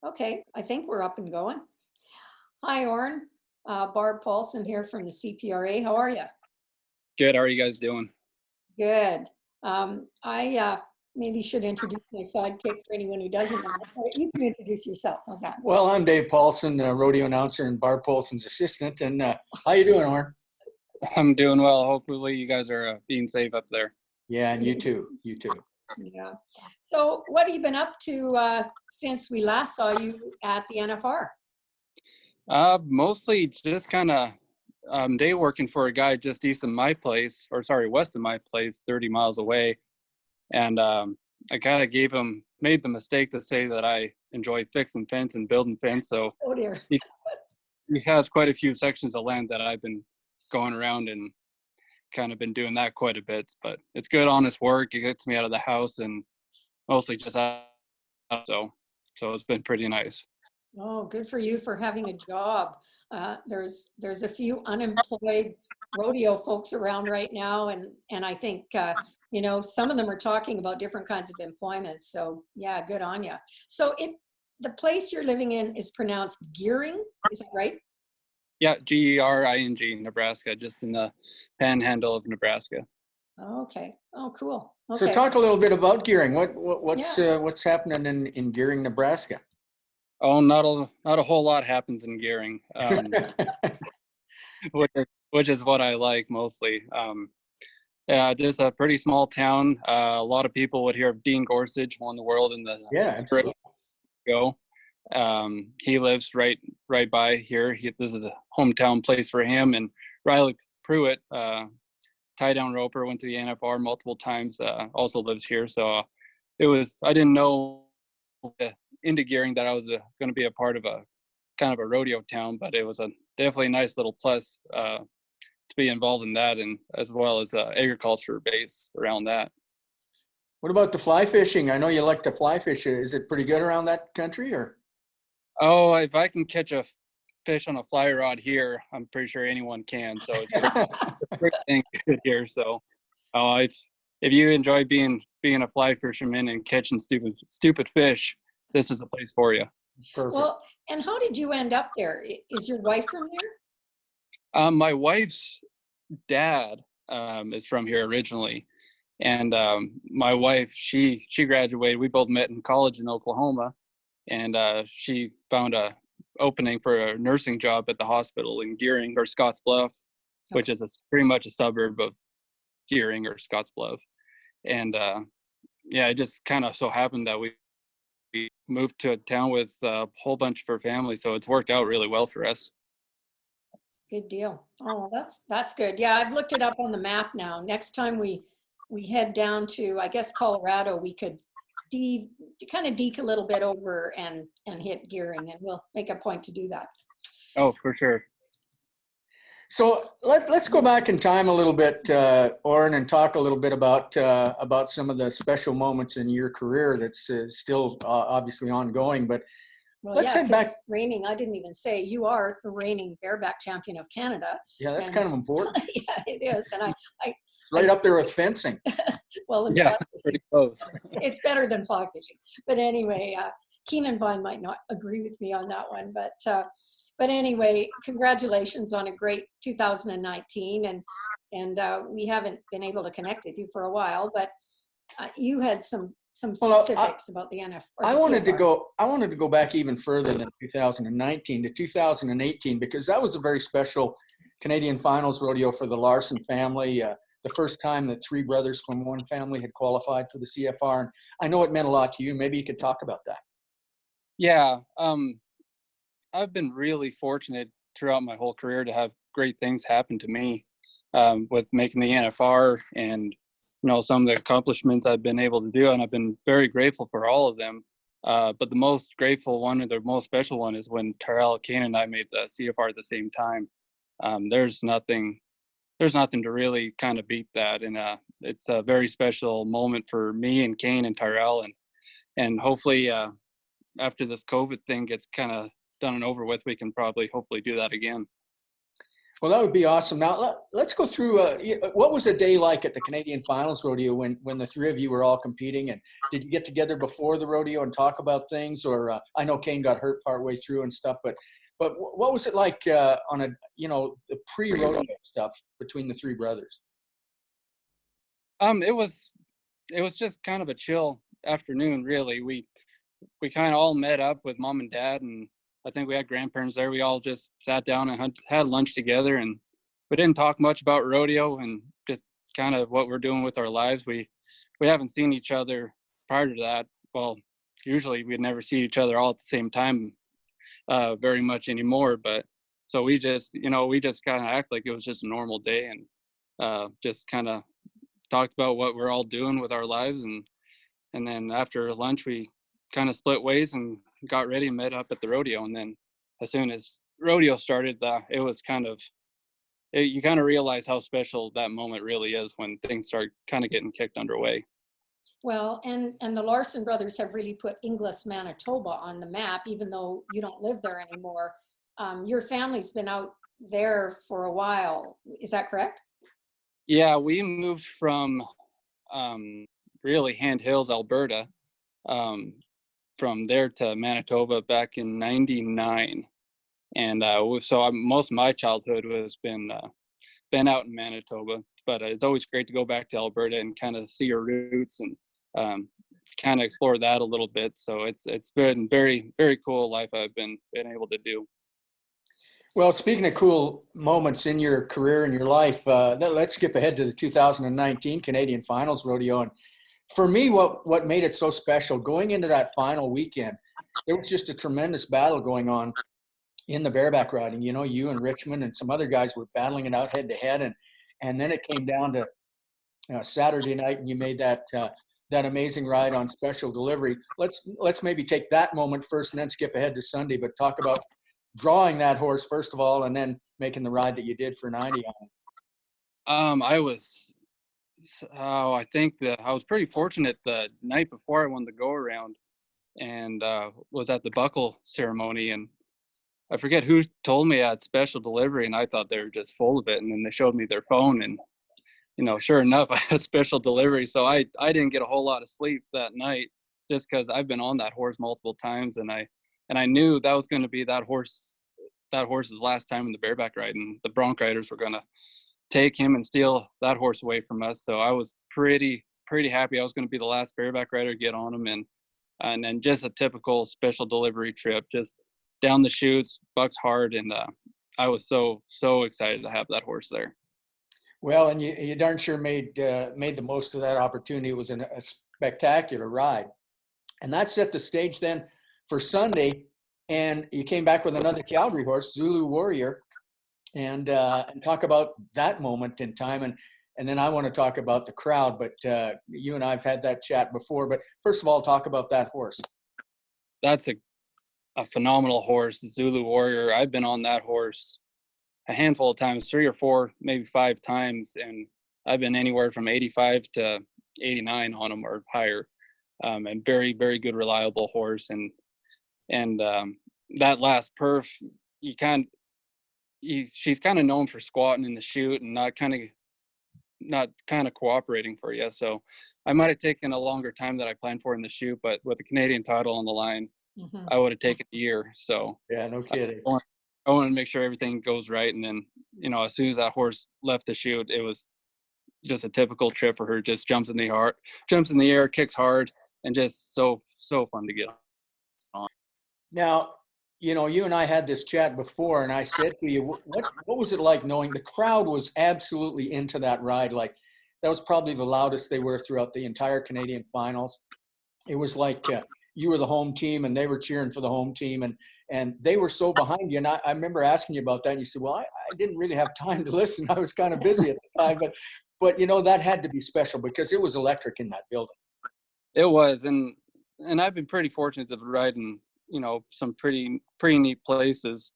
Okay, I think we're up and going. Hi, Orin. Barb Paulson here from the CPRA. How are you? Good. How are you guys doing? Good. I maybe should introduce my sidekick for anyone who doesn't know. You can introduce yourself. How's that? Well, I'm Dave Paulson, rodeo announcer and Barb Paulson's assistant. And how you doing, Orin? I'm doing well. Hopefully, you guys are being safe up there. Yeah, and you too. You too. Yeah. So, what have you been up to since we last saw you at the NFR? Mostly just kind of day working for a guy just east of my place, or sorry, west of my place, 30 miles away. And I kind of made the mistake to say that I enjoy fixing fence and building fence. So Oh dear. he has quite a few sections of land that I've been going around and kind of been doing that quite a bit. But it's good, honest work. It gets me out of the house and mostly just out. So it's been pretty nice. Oh, good for you for having a job. There's a few unemployed rodeo folks around right now, and I think some of them are talking about different kinds of employment. So yeah, good on you. So the place you're living in is pronounced Gering, is that right? Yeah, Gering, Nebraska, just in the panhandle of Nebraska. Oh, okay. Oh, cool. So Okay. talk a little bit about Gering. Yeah. What's happening in Gering, Nebraska? Oh, not a whole lot happens in Gering, which is what I like mostly. Yeah, just a pretty small town. A lot of people would hear of Dean Gorsuch, won the world in the Yeah. go. He lives right by here. This is a hometown place for him. And Riley Pruitt, tie down roper, went to the NFR multiple times. Also lives here. So I didn't know into Gering that I was going to be a part of a kind of a rodeo town, but it was a definitely nice little plus to be involved in that, and as well as agriculture base around that. What about the fly fishing? I know you like to fly fish. Is it pretty good around that country, or? Oh, if I can catch a fish on a fly rod here, I'm pretty sure anyone can. So it's a pretty thing good here. So if you enjoy being a fly fisherman and catching stupid fish, this is a place for you. Perfect. Well, and how did you end up there? Is your wife from there? My wife's dad is from here originally, and my wife she graduated. We both met in college in Oklahoma, and she found a opening for a nursing job at the hospital in Gering or Scotts Bluff, which is pretty much a suburb of Gering or Scotts Bluff. And yeah, it just kind of so happened that we moved to a town with a whole bunch of her family, so it's worked out really well for us. Good deal. Oh, that's good. Yeah, I've looked it up on the map now. Next time we head down to, I guess, Colorado, we could kind of deke a little bit over and hit Gering, and we'll make a point to do that. Oh, for sure. So let's go back in time a little bit, Orin, and talk a little bit about some of the special moments in your career that's still obviously ongoing. But well, let's yeah, head back. Reigning, I didn't even say, you are the reigning bareback champion of Canada. Yeah, that's kind of important. Yeah, it is. And it's right up there with fencing. Well, yeah, pretty close. It's better than fly fishing. But anyway, Keenan Vine might not agree with me on that one. But anyway, congratulations on a great 2019. And we haven't been able to connect with you for a while, but you had some specifics about the NF. I wanted to go back even further than 2019 to 2018, because that was a very special Canadian finals rodeo for the Larsen family. The first time that three brothers from one family had qualified for the CFR. And I know it meant a lot to you. Maybe you could talk about that. Yeah. I've been really fortunate throughout my whole career to have great things happen to me with making the NFR and, some of the accomplishments I've been able to do. And I've been very grateful for all of them. But the most grateful one, or the most special one, is when Tyrell, Kane, and I made the CFR at the same time. There's nothing to really kind of beat that. And it's a very special moment for me and Kane and Tyrell. And hopefully after this COVID thing gets kind of done and over with, we can hopefully do that again. Well, that would be awesome. Now let's go through. What was a day like at the Canadian Finals Rodeo when the three of you were all competing? And did you get together before the rodeo and talk about things? Or I know Kane got hurt partway through and stuff, but what was it like on the pre-rodeo stuff between the three brothers? It was just kind of a chill afternoon, really. We kind of all met up with mom and dad, and I think we had grandparents there. We all just sat down and had lunch together, and we didn't talk much about rodeo and just kind of what we're doing with our lives. We haven't seen each other prior to that. Well, usually we'd never see each other all at the same time very much anymore. But so we just kind of act like it was just a normal day, and just kind of talked about what we're all doing with our lives, and then after lunch we kind of split ways and got ready and met up at the rodeo. And then as soon as rodeo started, it was you kind of realize how special that moment really is when things start kind of getting kicked underway. Well, and the Larsen brothers have really put Inglis, Manitoba on the map, even though you don't live there anymore. Your family's been out there for a while. Is that correct? Yeah, we moved from really Hand Hills, Alberta, from there to Manitoba back in '99. And so most of my childhood has been out in Manitoba, but it's always great to go back to Alberta and kind of see your roots and kind of explore that a little bit. So it's been very, very cool life I've been able to do. Well, speaking of cool moments in your career and your life, let's skip ahead to the 2019 Canadian Finals Rodeo. And for me, what made it so special, going into that final weekend, there was just a tremendous battle going on in the bareback riding. You know, you and Richmond and some other guys were battling it out head to head, and then it came down to Saturday night, and you made that amazing ride on special delivery. Let's maybe take that moment first, and then skip ahead to Sunday. But talk about drawing that horse first of all, and then making the ride that you did for 90 on it. I think that I was pretty fortunate the night before I won the go around, and was at the buckle ceremony, and I forget who told me I had special delivery, and I thought they were just full of it. And then they showed me their phone, and sure enough, I had special delivery. So I didn't get a whole lot of sleep that night, just because I've been on that horse multiple times, and I knew that was going to be that horse's last time in the bareback ride, and the bronc riders were going to take him and steal that horse away from us. So I was pretty happy I was going to be the last bareback rider to get on him, and then just a typical special delivery trip, just down the chutes, bucks hard, and I was so excited to have that horse there. Well, and you darn sure made the most of that opportunity. It was a spectacular ride, and that set the stage then for Sunday. And you came back with another Calgary horse, Zulu Warrior, and talk about that moment in time. And then I want to talk about the crowd, but you and I've had that chat before. But first of all, talk about that horse. That's a phenomenal horse, the Zulu Warrior. I've been on that horse a handful of times, 3 or 4, maybe 5 times, and I've been anywhere from 85 to 89 on him or higher. And very, very good, reliable horse. And that last perf, she's kind of known for squatting in the chute and not kind of cooperating for you. So I might have taken a longer time than I planned for in the chute, but with the Canadian title on the line, I would have taken a year. So yeah, no kidding. I want to make sure everything goes right. And then, as soon as that horse left the chute, it was just a typical trip for her. Just jumps in the air, kicks hard, and just so fun to get on. Now, you and I had this chat before, and I said to you, what was it like knowing the crowd was absolutely into that ride? Like, that was probably the loudest they were throughout the entire Canadian Finals. It was like you were the home team, and they were cheering for the home team, and they were so behind you. And I remember asking you about that, and you said, well, I didn't really have time to listen. I was kind of busy at the time, but that had to be special because it was electric in that building. It was, and I've been pretty fortunate to ride in, some pretty neat places,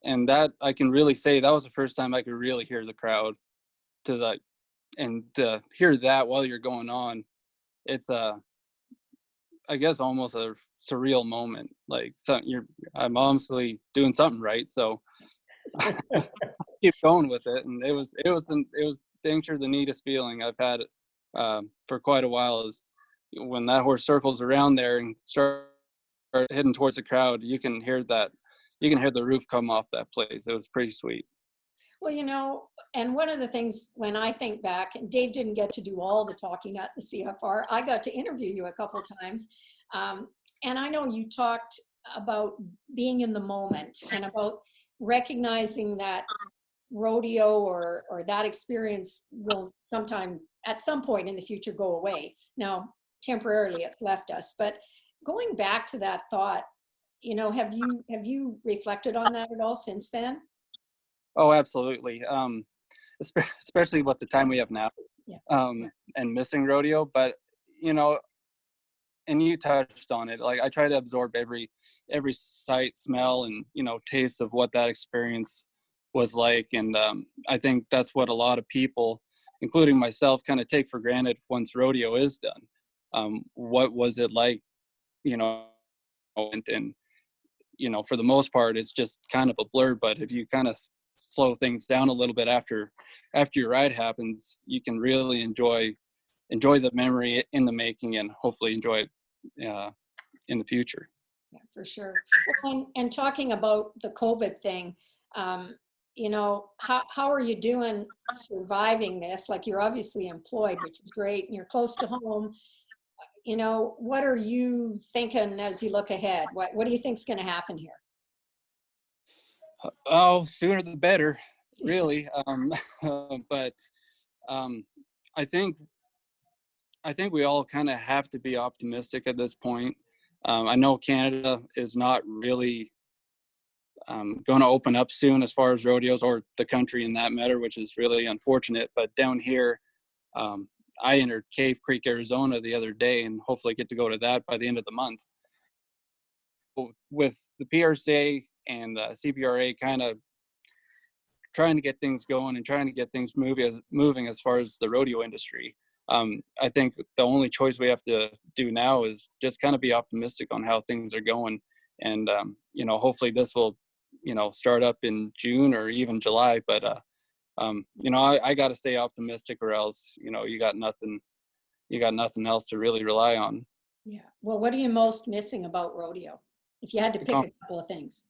and that I can really say that was the first time I could really hear the crowd and to hear that while you're going on. It's I guess almost a surreal moment. Like, I'm obviously doing something right. So keep going with it. And it was dang sure the neatest feeling I've had for quite a while is when that horse circles around there and start heading towards the crowd. You can hear the roof come off that place. It was pretty sweet. Well, and one of the things when I think back, and Dave didn't get to do all the talking at the CFR, I got to interview you a couple times. And I know you talked about being in the moment and about recognizing that rodeo or that experience will at some point in the future go away. Now, temporarily it's left us, but going back to that thought, have you reflected on that at all since then? Oh, absolutely. Especially with the time we have now, Yeah. and missing rodeo. But, and you touched on it. Like I try to absorb every sight, smell, and, taste of what that experience was like. And I think that's what a lot of people, including myself, kind of take for granted once rodeo is done. What was it like, and for the most part, it's just kind of a blur. But if you kind of slow things down a little bit after your ride happens, you can really enjoy the memory in the making and hopefully enjoy it in the future. Yeah, for sure. And talking about the COVID thing, how are you doing surviving this? Like you're obviously employed, which is great, and you're close to home. What are you thinking as you look ahead? What do you think's going to happen here? Oh, sooner the better, really. But I think we all kind of have to be optimistic at this point. I know Canada is not really going to open up soon as far as rodeos, or the country in that matter, which is really unfortunate. But down here, I entered Cave Creek, Arizona the other day, and hopefully get to go to that by the end of the month. With the PRCA and CPRA kind of trying to get things going and trying to get things moving as far as the rodeo industry, I think the only choice we have to do now is just kind of be optimistic on how things are going. And, hopefully this will, start up in June or even July. But, I got to stay optimistic, or else, you got nothing else to really rely on. Yeah. Well, what are you most missing about rodeo? If you had to pick a couple of things.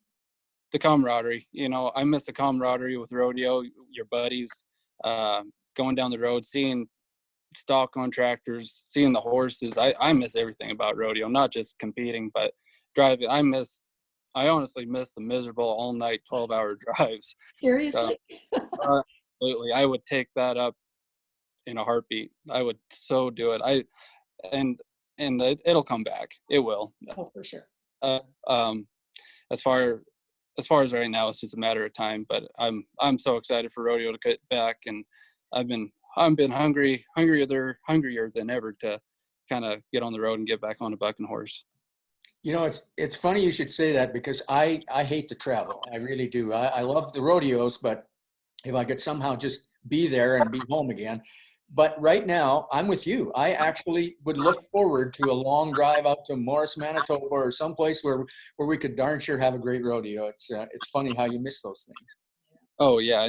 The camaraderie, I miss the camaraderie with rodeo, your buddies, going down the road, seeing stock contractors, seeing the horses. I miss everything about rodeo, not just competing, but driving. I honestly miss the miserable all night 12-hour drives. Seriously? Absolutely. I would take that up in a heartbeat. I would so do it. It'll come back. It will. Oh, for sure. As far as right now, it's just a matter of time. But I'm so excited for rodeo to get back, and I've been hungrier than ever to kind of get on the road and get back on a bucking horse. It's funny you should say that, because I hate to travel. I really do. I love the rodeos, but if I could somehow just be there and be home again. But right now, I'm with you. I actually would look forward to a long drive out to Morris, Manitoba, or someplace where we could darn sure have a great rodeo. It's funny how you miss those things. Oh yeah,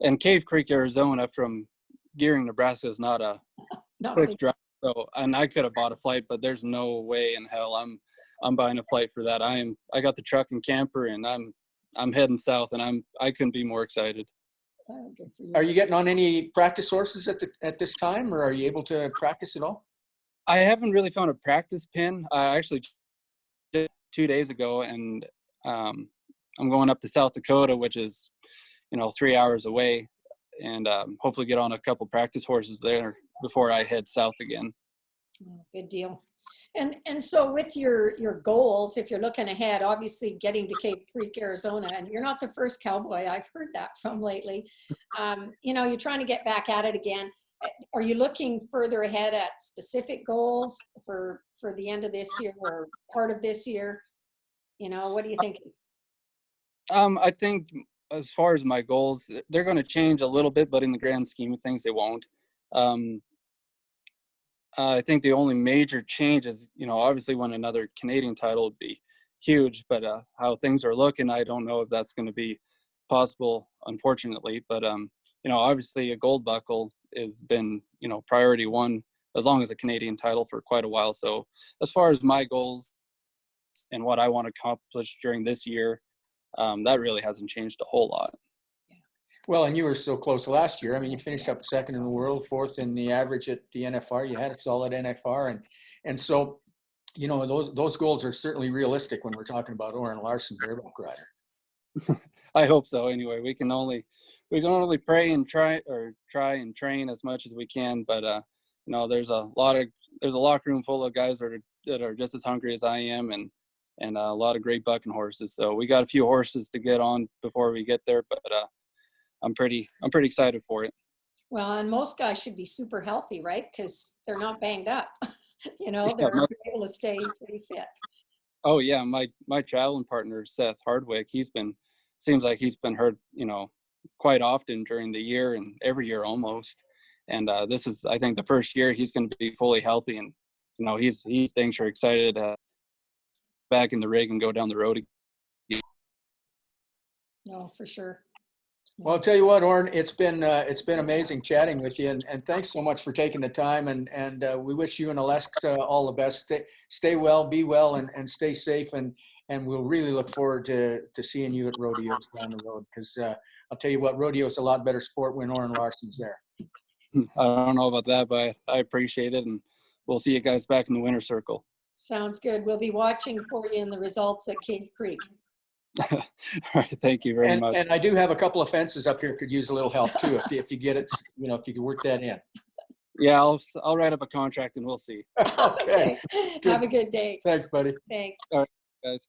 and Cave Creek, Arizona from Gering, Nebraska is not a quick drive. So, and I could have bought a flight, but there's no way in hell I'm buying a flight for that. I got the truck and camper, and I'm heading south, and I couldn't be more excited. Are you getting on any practice horses at this time, or are you able to practice at all? I haven't really found a practice pin. I actually did 2 days ago, and I'm going up to South Dakota, which is 3 hours away, and hopefully get on a couple practice horses there before I head south again. Oh, good deal. And so with your goals, if you're looking ahead, obviously getting to Cave Creek, Arizona, and you're not the first cowboy I've heard that from lately. You're trying to get back at it again. Are you looking further ahead at specific goals for the end of this year or part of this year? What are you thinking? I think as far as my goals, they're going to change a little bit, but in the grand scheme of things, they won't. I think the only major change is, obviously when another Canadian title would be huge, but how things are looking, I don't know if that's going to be possible, unfortunately. But obviously a gold buckle has been priority one as long as a Canadian title for quite a while. So as far as my goals and what I want to accomplish during this year, that really hasn't changed a whole lot. Well, and you were so close last year. I mean, you finished up second in the world, fourth in the average at the NFR. You had a solid NFR, and so those goals are certainly realistic when we're talking about Orin Larsen, bareback rider. I hope so. Anyway, we can only pray and try and train as much as we can. But there's a locker room full of guys that are just as hungry as I am, and a lot of great bucking horses. So we got a few horses to get on before we get there, but I'm pretty excited for it. Well, and most guys should be super healthy, right? Because they're not banged up. They're able to stay pretty fit. Oh yeah, my traveling partner Seth Hardwick, seems like he's been hurt, quite often during the year and every year almost. And this is, I think, the first year he's going to be fully healthy, and he's dang sure excited back in the rig and go down the road again. No, for sure. Well, I'll tell you what, Orin, it's been amazing chatting with you, and thanks so much for taking the time. And we wish you and Alexa all the best. Stay well, be well, and stay safe. And we'll really look forward to seeing you at rodeos down the road. Because I'll tell you what, rodeo is a lot better sport when Orin Larsen's there. I don't know about that, but I appreciate it, and we'll see you guys back in the winter circle. Sounds good. We'll be watching for you in the results at Cave Creek. All right, thank you very much. And I do have a couple of fences up here, could use a little help too, if you get it, if you can work that in. Yeah, I'll write up a contract and we'll see. Okay. Have a good day. Thanks, buddy. Thanks. All right, guys.